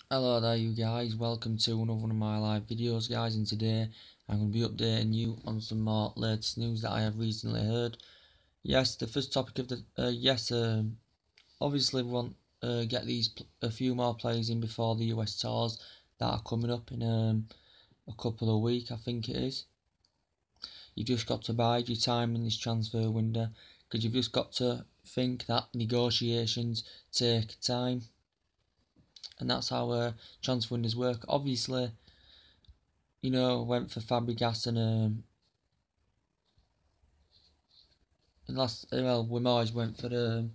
Hello there you guys, welcome to another one of my live videos guys, and today I'm going to be updating you on some more latest news that I have recently heard. Yes, the first topic of the, obviously we want to get a few more players in before the US tours that are coming up in a couple of weeks, I think it is. You've just got to bide your time in this transfer window, because you've just got to think that negotiations take time. And that's how transfer windows work. Obviously, went for Fabregas and we always went for the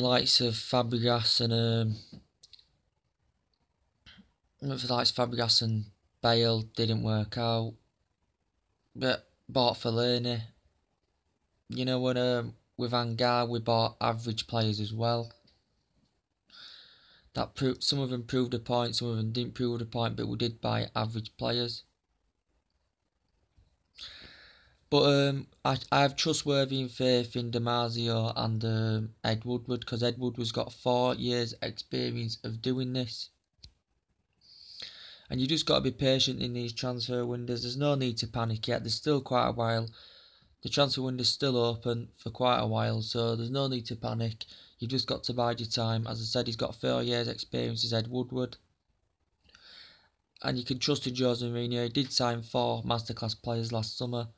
likes of Fabregas and Bale. Didn't work out, but bought Fellaini. With Van Gaal we bought average players as well. Some of them proved a point, some of them didn't prove a point, but we did buy average players. But I have trustworthy and faith in Damasio and Ed Woodward, because Ed Woodward's got 4 years experience of doing this. And you just got to be patient in these transfer windows. There's no need to panic yet. There's still quite a while. The transfer window's still open for quite a while, so there's no need to panic. You've just got to bide your time. As I said, he's got 4 years experience as Ed Woodward. And you can trust in Jose Mourinho. He did sign 4 masterclass players last summer,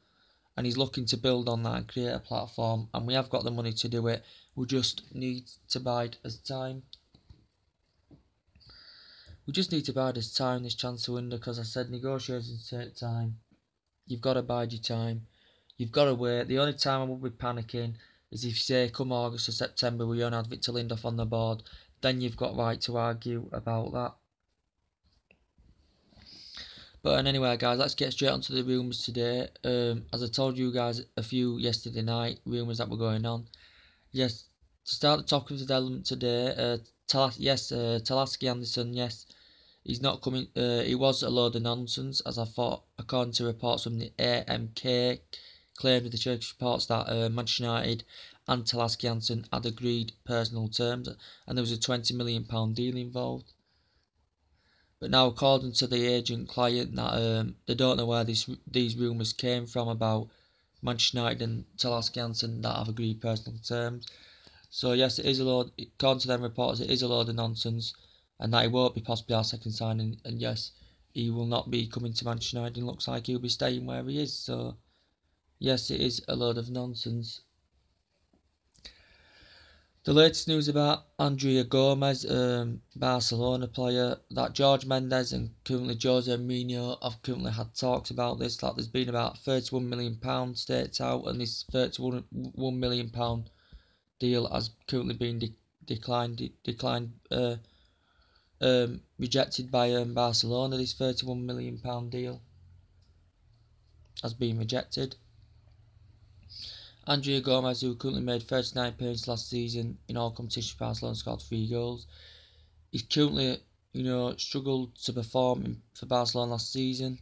and he's looking to build on that and create a platform, and we have got the money to do it. We just need to bide as time. We just need to bide as time this transfer window, because I said negotiations take time. You've got to bide your time. You've got to wait. The only time I would be panicking is if you say come August or September we only had Victor Lindelof on the board. Then you've got right to argue about that. But anyway guys, let's get straight onto the rumours today. As I told you guys a few yesterday night, rumours that were going on. Yes, to start the topic of the development today, Talaski Anderson, yes, he's not coming. He was a load of nonsense, as I thought, according to reports from the AMK, claimed with the Turkish reports that Manchester United and Talaski Anderson had agreed personal terms, and there was a £20 million deal involved. But now, according to the agent client, that they don't know where these rumours came from about Manchester United and Talaski Anderson that have agreed personal terms. So yes, it is a load. According to them reports, it is a load of nonsense, and that he won't be possibly our second signing. And yes, he will not be coming to Manchester United. And looks like he'll be staying where he is. So yes, it is a load of nonsense. The latest news about Andrea Gomez, Barcelona player, that Jorge Mendes and currently Jose Mourinho have currently had talks about this. That there's been about £31 million staked out, and this £31 million deal has currently been rejected by Barcelona. This £31 million deal has been rejected. Andrea Gomez, who currently made 39 appearances last season in all competitions for Barcelona, scored 3 goals. He's currently, struggled to perform for Barcelona last season.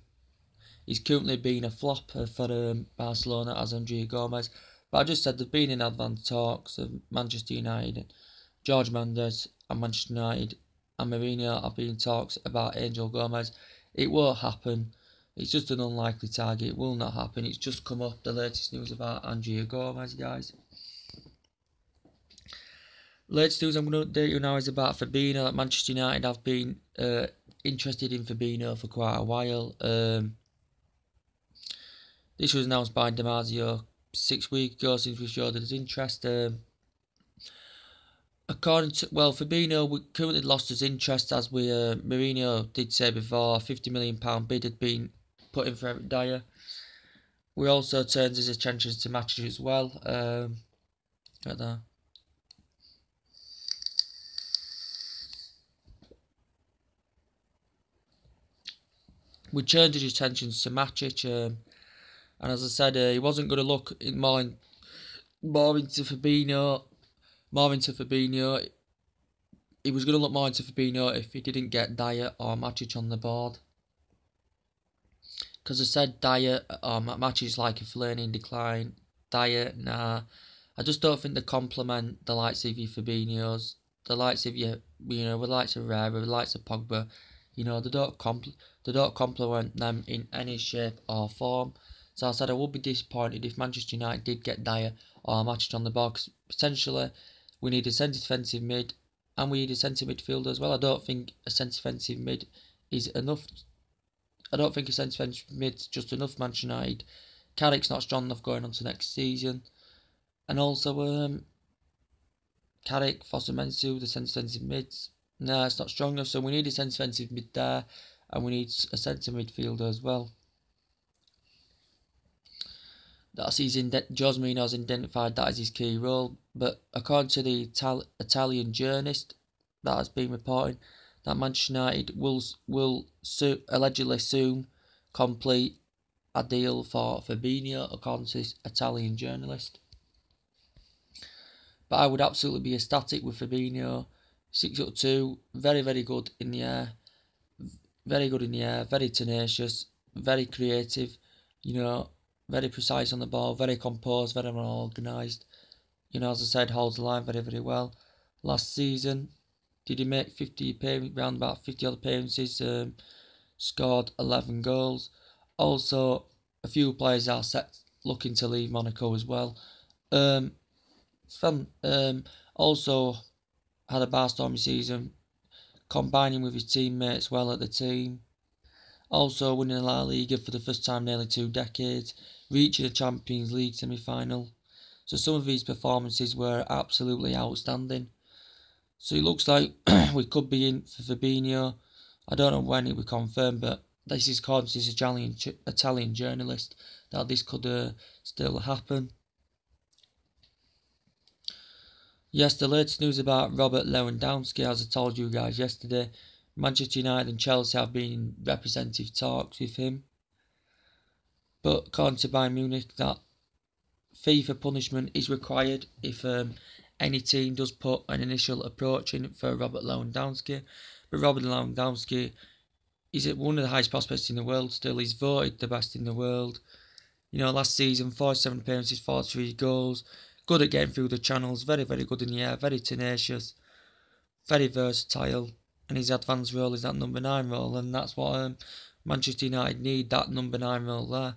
He's currently been a flop for Barcelona as Andrea Gomez. But I just said they've been in advanced talks of Manchester United, Jorge Mendes and Manchester United and Mourinho have been in talks about Angel Gomez. It won't happen. It's just an unlikely target. It will not happen. It's just come up, the latest news about Andrea Gomez, guys. Latest news I'm going to update you now is about Fabinho. Manchester United have been interested in Fabinho for quite a while. This was announced by Damasio 6 weeks ago since we showed his interest. Fabinho currently lost his interest, as Mourinho did say before. £50 million bid had been put in for Eric Dyer. We also turned his attention to Matic as well. Right there. We turned his attention to Matic, and as I said, he wasn't going to look more into Fabinho. He was going to look more into Fabinho if he didn't get Dyer or Matic on the board. Because I said Dyer or Matic like a Fellaini in decline. Dyer, nah. I just don't think they complement the likes of your Fabinhos. the likes of the likes of Rara, the likes of Pogba, they don't complement them in any shape or form. So I said I would be disappointed if Manchester United did get Dyer or Matic on the box. Potentially, we need a centre defensive mid, and we need a centre midfielder as well. I don't think a centre defensive mid is enough. I don't think a centre defensive mid's just enough. Manchester United. Carrick's not strong enough going on to next season, and also Carrick, Fosu-Mensah, the centre defensive mids. No, it's not strong enough. So we need a centre defensive mid there, and we need a centre midfielder as well. Jose Mourinho's identified that as his key role, but according to the Italian journalist that has been reporting, that Manchester United will allegedly soon complete a deal for Fabinho, according to this Italian journalist. But I would absolutely be ecstatic with Fabinho. 6'2", very, very good in the air. Very good in the air, very tenacious, very creative, very precise on the ball, very composed, very well organised. As I said, holds the line very, very well. Last season, did he make around about 50 odd appearances, scored 11 goals. Also, a few players are looking to leave Monaco as well. Also had a Barcelona season, combining with his teammates well at the team. Also winning the La Liga for the first time in nearly 2 decades, reaching a Champions League semi-final. So some of his performances were absolutely outstanding. So it looks like we could be in for Fabinho. I don't know when it will confirm, but this is according to this Italian journalist that this could still happen. Yes, the latest news about Robert Lewandowski, as I told you guys yesterday. Manchester United and Chelsea have been in representative talks with him. But according to Bayern Munich, that FIFA punishment is required if any team does put an initial approach in for Robert Lewandowski. But Robert Lewandowski is one of the highest prospects in the world still. He's voted the best in the world. Last season, 47 appearances, 43 goals. Good at getting through the channels, very, very good in the air, very tenacious, very versatile. And his advanced role is that number 9 role, and that's what Manchester United need, that number 9 role there.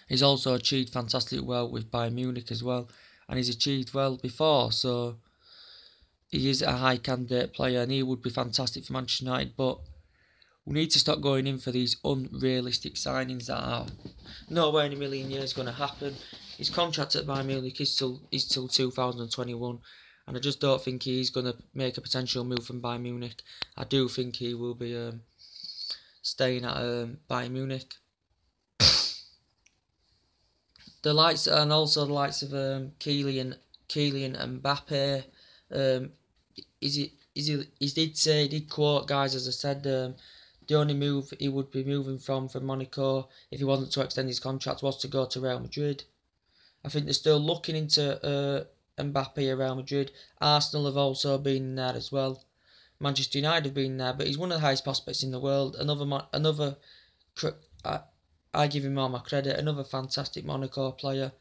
He's also achieved fantastically well with Bayern Munich as well, and he's achieved well before, so he is a high candidate player, and he would be fantastic for Manchester United, but we need to stop going in for these unrealistic signings that are nowhere in a million years going to happen. His contract at Bayern Munich is till 2021. And I just don't think he's going to make a potential move from Bayern Munich. I do think he will be staying at Bayern Munich. The likes of Kylian Mbappe. He did quote, guys, as I said, the only move he would be moving from Monaco if he wasn't to extend his contract was to go to Real Madrid. I think they're still looking into Mbappe at Real Madrid. Arsenal have also been there as well. Manchester United have been there, but he's one of the highest prospects in the world. I give him all my credit. Another fantastic Monaco player.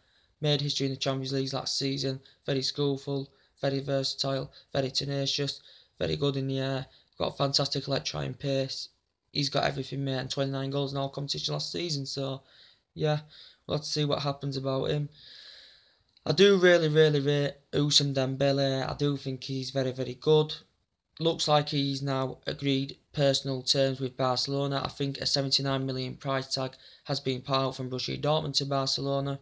Made history in the Champions League last season. Very skillful, very versatile, very tenacious, very good in the air. Got fantastic electrifying pace. He's got everything, mate, and 29 goals in all competition last season. So, yeah, we'll have to see what happens about him. I do really, really rate Ousmane Dembele. I do think he's very, very good. Looks like he's now agreed personal terms with Barcelona. I think a 79 million price tag has been put out from Borussia Dortmund to Barcelona.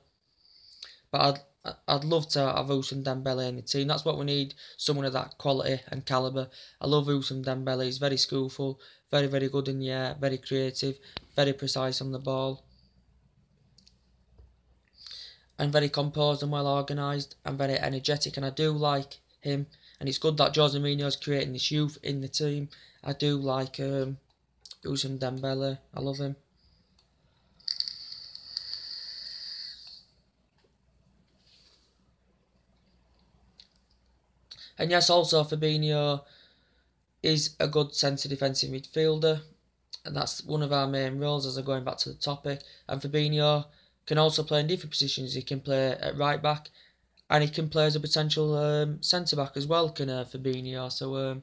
But I'd love to have Ousmane Dembele in the team. That's what we need, someone of that quality and calibre. I love Ousmane Dembele. He's very skillful, very, very good in the air, very creative, very precise on the ball. And very composed and well organised and very energetic, and I do like him. And it's good that Jose Mourinho's creating this youth in the team. I do like Ousmane Dembele. I love him. And yes, also Fabinho is a good centre defensive midfielder, and that's one of our main roles as I'm going back to the topic. And Fabinho can also play in different positions. He can play at right back, and he can play as a potential centre back as well, can Fabinho. So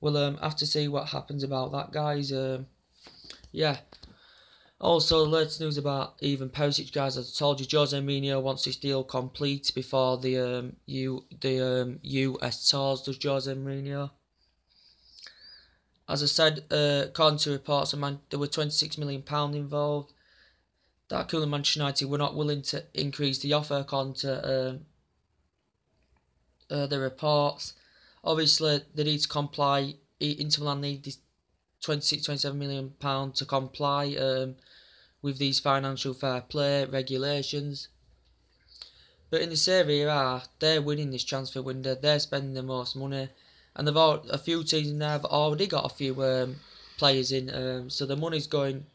we'll have to see what happens about that, guys. Yeah. Also, the latest news about Ivan Perisic, guys. As I told you, Jose Mourinho wants this deal complete before the US tours. Does Jose Mourinho? As I said, according to reports, there were £26 million involved. That cool Manchester United were not willing to increase the offer, according to the reports. Obviously, they need to comply. Inter Milan need this £27 million to comply with these financial fair play regulations. But in the Serie A, they're winning this transfer window. They're spending the most money, and they've a few teams in there have already got a few players in. So the money's going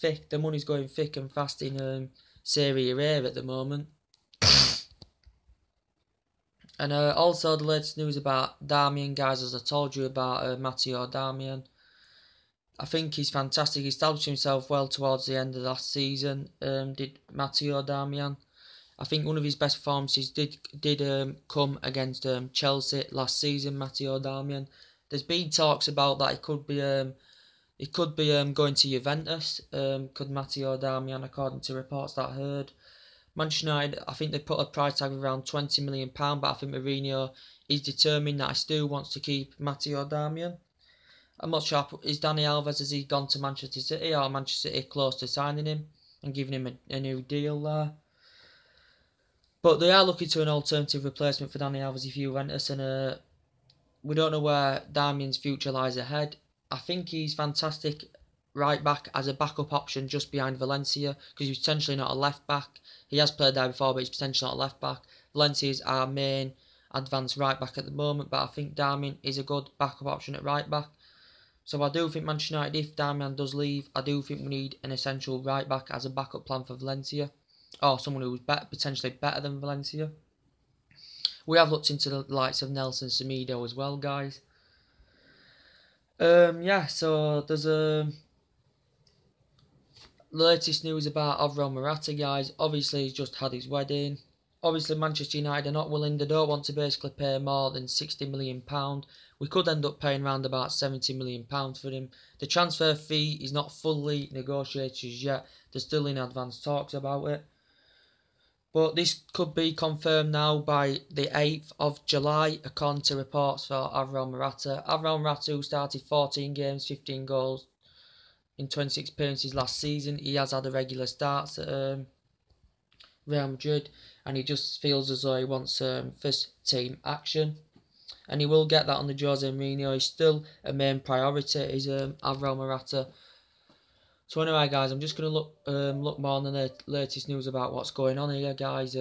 thick. The money's going thick and fast in Serie A at the moment. And also the latest news about Darmian, guys, as I told you about Matteo Darmian. I think he's fantastic. He established himself well towards the end of last season. Did Matteo Darmian? I think one of his best performances did come against Chelsea last season. Matteo Darmian. There's been talks about that he could be going to Juventus. Could Matteo Darmian, according to reports that I heard. Manchester United, I think they put a price tag of around £20 million, but I think Mourinho is determined that he still wants to keep Matteo Darmian. I'm not sure, is Dani Alves, has he gone to Manchester City, or Manchester City close to signing him and giving him a new deal there? But they are looking to an alternative replacement for Dani Alves if Juventus, and we don't know where Darmian's future lies ahead. I think he's fantastic right back as a backup option just behind Valencia, because he's potentially not a left back. He has played there before, but he's potentially not a left back. Valencia is our main advanced right back at the moment, but I think Darmian is a good backup option at right back. So I do think Manchester United, if Darmian does leave, I do think we need an essential right back as a backup plan for Valencia, or someone who's potentially better than Valencia. We have looked into the likes of Nelson Semedo as well, guys. Yeah, so there's latest news about Alvaro Morata, guys. Obviously, he's just had his wedding. Obviously, Manchester United are not willing. They don't want to basically pay more than £60 million. We could end up paying around about £70 million for him. The transfer fee is not fully negotiated yet. They're still in advanced talks about it. But this could be confirmed now by the 8th of July, according to reports for Alvaro Morata. Alvaro Morata, who started 14 games, 15 goals in 26 appearances last season. He has had a regular starts at Real Madrid, and he just feels as though he wants first team action, and he will get that on the Jose Mourinho. He's still a main priority, is Alvaro Morata. So anyway, guys, I'm just going to look more on the latest news about what's going on here, guys.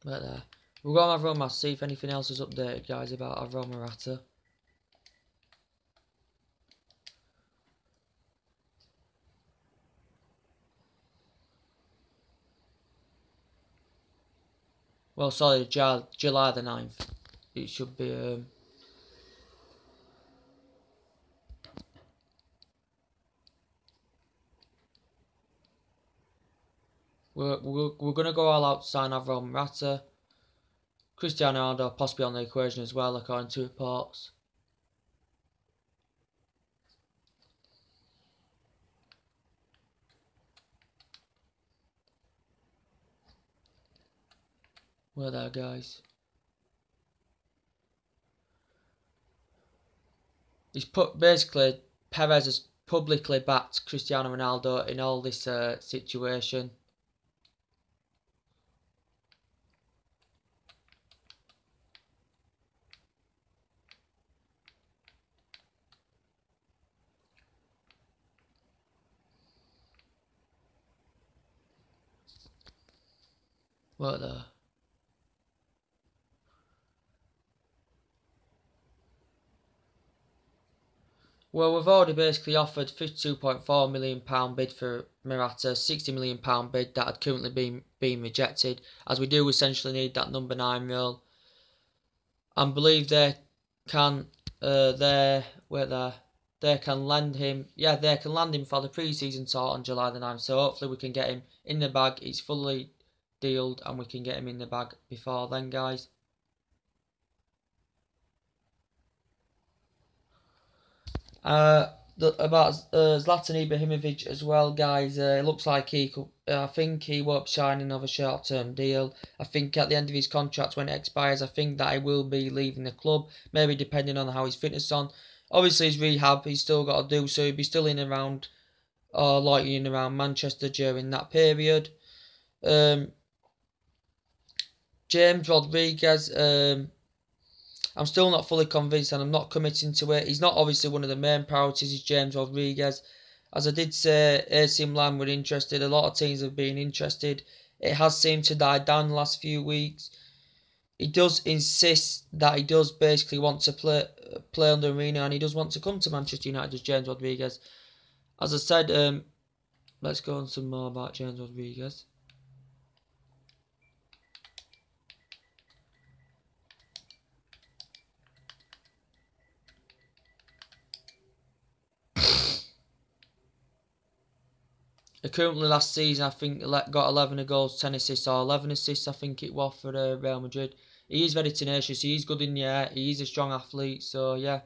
But we'll go on Alvaro Morata, see if anything else is updated, guys, about Alvaro Morata. Well, sorry, July the 9th. It should be... We're going to go all out to sign Alvaro Morata. Cristiano Ronaldo possibly on the equation as well, according to reports. We're there, guys. Basically, Perez has publicly backed Cristiano Ronaldo in all this situation. We're there. Well, we've already basically offered £52.4 million bid for Morata, £60 million bid that had currently been rejected, as we do essentially need that number 9 role. and believe they can they can land him. Yeah, they can land him for the pre-season tour on July the 9th. So hopefully we can get him in the bag. He's fully dealed, and we can get him in the bag before then, guys. About Zlatan Ibrahimovic as well, guys. It looks like I think he won't be signing of a short-term deal. I think at the end of his contract when it expires, I think that he will be leaving the club. Maybe depending on how his fitness is on. Obviously, his rehab he's still got to do, so he'll be still in around or likely in around Manchester during that period. James Rodriguez. I'm still not fully convinced and I'm not committing to it. He's not obviously one of the main priorities, is James Rodriguez. As I did say, AC Milan were interested. A lot of teams have been interested. It has seemed to die down the last few weeks. He does insist that he does basically want to play under Mourinho, and he does want to come to Manchester United as James Rodriguez. As I said, let's go on some more about James Rodriguez. Currently last season I think got 11 goals, 10 assists, or 11 assists I think it was for Real Madrid. He is very tenacious, he is good in the air, he is a strong athlete, so yeah.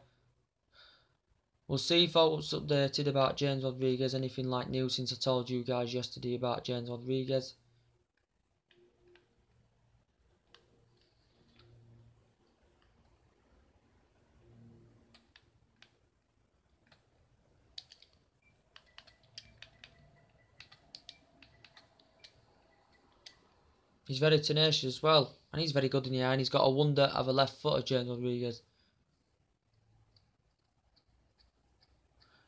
We'll see if I was updated about James Rodriguez, anything like new since I told you guys yesterday about James Rodriguez. He's very tenacious as well, and he's very good in the air, and he's got a wonder of a left footer, James Rodriguez.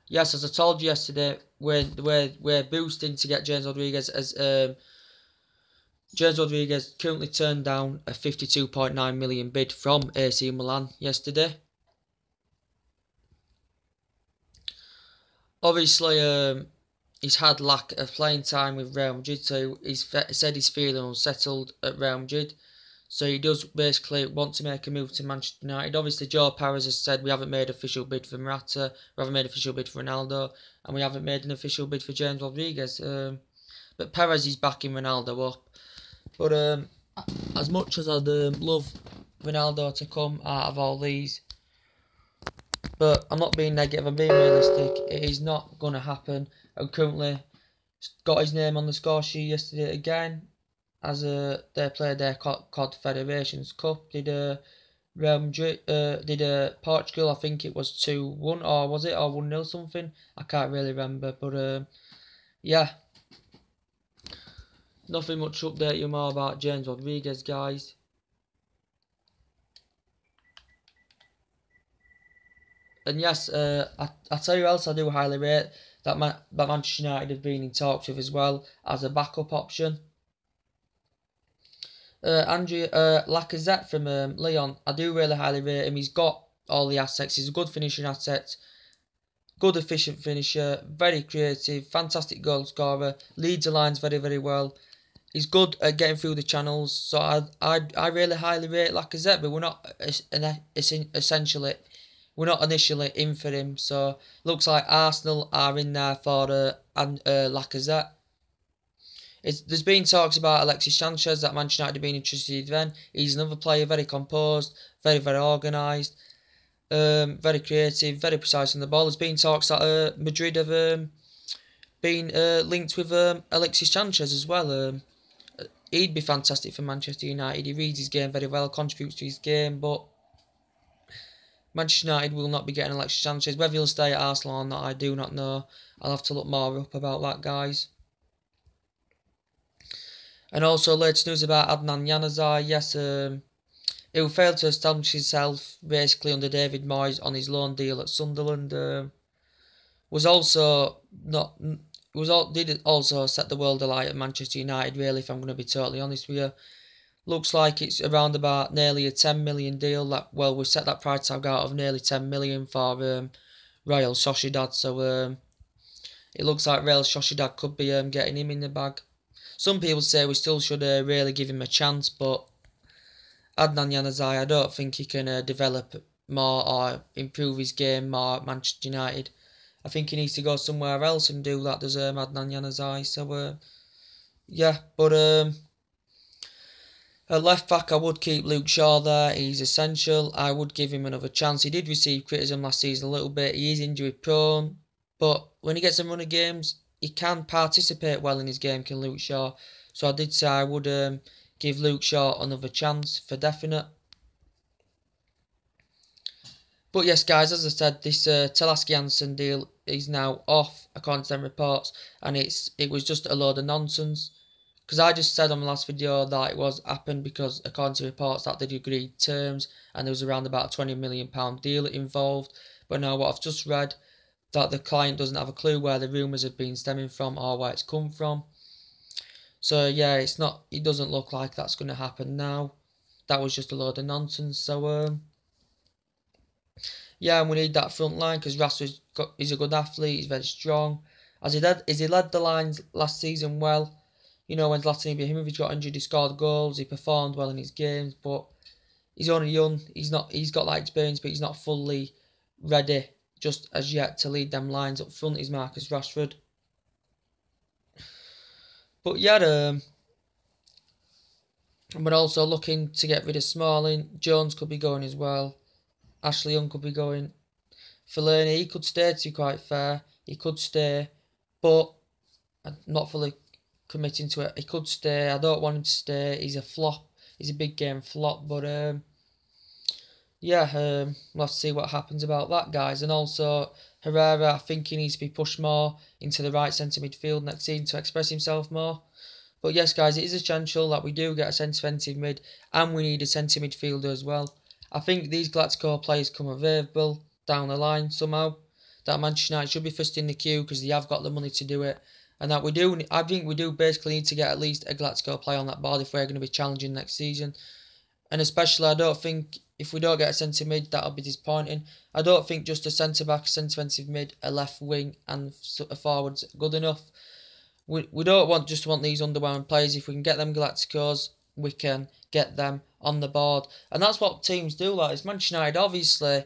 Yes, as I told you yesterday, we're boosting to get James Rodriguez, as James Rodriguez currently turned down a 52.9 million bid from AC Milan yesterday. Obviously, he's had lack of playing time with Real Madrid, so he's said he's feeling unsettled at Real Madrid. So he does basically want to make a move to Manchester United. Obviously, Joe Perez has said we haven't made an official bid for Morata, we haven't made an official bid for Ronaldo, and we haven't made an official bid for James Rodriguez. But Perez is backing Ronaldo up. But as much as I'd love Ronaldo to come out of all these, but I'm not being negative, I'm being realistic. It is not going to happen. And currently got his name on the score sheet yesterday again, as they played their COD Federations Cup. Did Real Madrid, did Portugal, I think it was 2-1, or was it, or 1-0 something? I can't really remember, but yeah. Nothing much to update you more about James Rodriguez, guys. And yes, I tell you who else I do highly rate, that Manchester United have been in talks with as well as a backup option. Andrea Lacazette from Lyon, I do really highly rate him. He's got all the assets. He's a good finishing asset, good efficient finisher, very creative, fantastic goal scorer, leads the lines very, very well. He's good at getting through the channels, so I really highly rate Lacazette, but we're not initially in for him. So looks like Arsenal are in there for Lacazette. There's been talks about Alexis Sanchez that Manchester United have been interested in. He's another player, very composed, very, very organised, very creative, very precise on the ball. There's been talks that Madrid have been linked with Alexis Sanchez as well. He'd be fantastic for Manchester United. He reads his game very well, contributes to his game, but Manchester United will not be getting Alexis Sanchez. Whether he'll stay at Arsenal or not, I do not know. I'll have to look more up about that, guys. And also, latest news about Adnan Januzaj. Yes, he failed to establish himself basically under David Moyes on his loan deal at Sunderland. Did also set the world alight at Manchester United, really, if I'm going to be totally honest with you. Looks like it's around about nearly a 10 million deal. We set that price tag out of nearly 10 million for Real Sociedad. So it looks like Real Sociedad could be getting him in the bag. Some people say we still should really give him a chance, but Adnan Januzaj, I don't think he can develop more or improve his game more at Manchester United. I think he needs to go somewhere else and do that, does Adnan Januzaj. So, yeah, but at left back, I would keep Luke Shaw there. He's essential. I would give him another chance. He did receive criticism last season a little bit. He is injury prone, but when he gets a run of games, he can participate well in his game, can Luke Shaw. So I did say I would give Luke Shaw another chance for definite. But yes, guys, as I said, this Telaski-Hansen deal is now off, according to them reports, and it was just a load of nonsense. Because I just said on my last video that it was happened because, according to reports, that they'd agreed terms and there was around about a £20 million deal involved. But now what I've just read, that the client doesn't have a clue where the rumours have been stemming from or where it's come from. So yeah, it doesn't look like that's going to happen now. That was just a load of nonsense. So yeah, and we need that front line because Rashford is a good athlete. He's very strong. As he led the lines last season well. You know, when Zlatan Ibrahimovic got injured, he scored goals. He performed well in his games, but he's only young. He's got that experience, but he's not fully ready just as yet to lead them lines up front. Is Marcus Rashford. But yeah, we're also looking to get rid of Smalling. Jones could be going as well. Ashley Young could be going. Fellaini, he could stay, to be quite fair. He could stay, but I'm not fully committing to it. He could stay. I don't want him to stay. He's a flop. He's a big game flop. But yeah, we'll have to see what happens about that, guys. And also Herrera, I think he needs to be pushed more into the right centre midfield next season to express himself more. But yes, guys, it is essential that we do get a centre defensive mid, and we need a centre midfielder as well. I think these Galactico players come available down the line somehow. That Manchester United should be first in the queue because they have got the money to do it. And that I think we do basically need to get at least a Galactico player on that board if we're going to be challenging next season. And especially, I don't think, if we don't get a centre mid, that'll be disappointing. I don't think just a centre back, a centre defensive mid, a left wing and a forward's good enough. We don't just want these underwhelming players. If we can get them Galacticos, we can get them on the board. And that's what teams do. Like, it's Manchester United, obviously,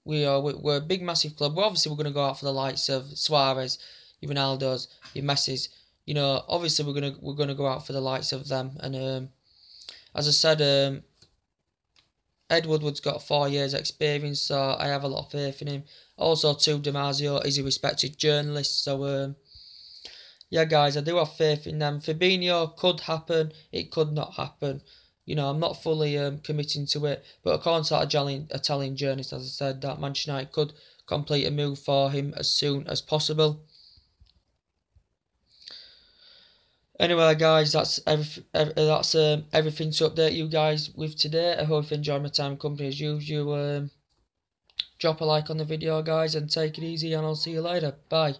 we're a big, massive club. We're going to go out for the likes of Suarez, your Ronaldos, your Messis. You know, obviously we're gonna go out for the likes of them. And as I said, Ed Woodward's got 4 years experience, so I have a lot of faith in him. Also, too, Damasio is a respected journalist, so yeah, guys, I do have faith in them. Fabinho could happen, it could not happen. You know, I'm not fully committing to it, but according to that Italian journalist, as I said, that Manchester United could complete a move for him as soon as possible. Anyway, guys, that's everything to update you guys with today. I hope you enjoyed my time and company as usual. Drop a like on the video, guys, and take it easy, and I'll see you later. Bye.